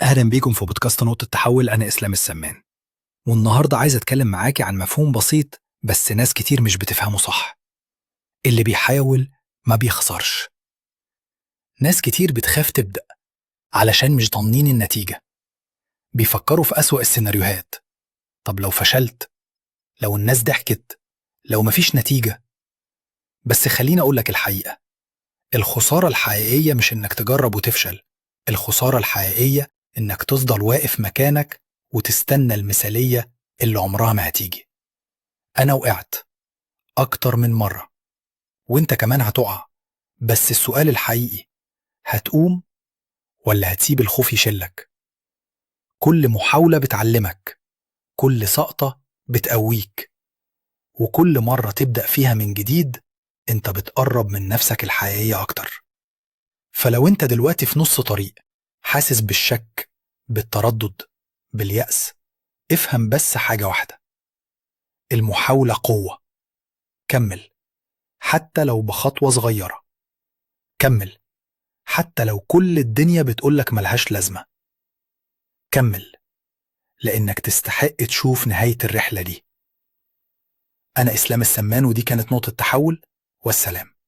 أهلا بيكم في بودكاست نقطة تحول. أنا إسلام السمان، والنهاردة عايز أتكلم معاكي عن مفهوم بسيط بس ناس كتير مش بتفهمه صح. اللي بيحاول ما بيخسرش. ناس كتير بتخاف تبدأ علشان مش ضامنين النتيجة، بيفكروا في أسوأ السيناريوهات. طب لو فشلت، لو الناس ضحكت، لو مفيش نتيجة. بس خليني أقولك الحقيقة، الخسارة الحقيقية مش إنك تجرب وتفشل. الخسارة الحقيقية إنك تفضل واقف مكانك وتستنى المثالية اللي عمرها ما هتيجي. أنا وقعت أكتر من مرة، وإنت كمان هتقع. بس السؤال الحقيقي، هتقوم ولا هتسيب الخوف يشلك؟ كل محاولة بتعلمك، كل سقطة بتقويك، وكل مرة تبدأ فيها من جديد انت بتقرب من نفسك الحقيقية أكتر. فلو انت دلوقتي في نص طريق، حاسس بالشك، بالتردد، باليأس، افهم بس حاجة واحدة: المحاولة قوة. كمل حتى لو بخطوة صغيرة. كمل حتى لو كل الدنيا بتقولك ملهاش لازمة. كمل لأنك تستحق تشوف نهاية الرحلة دي. أنا إسلام السمان، ودي كانت نقطة تحول، والسلام.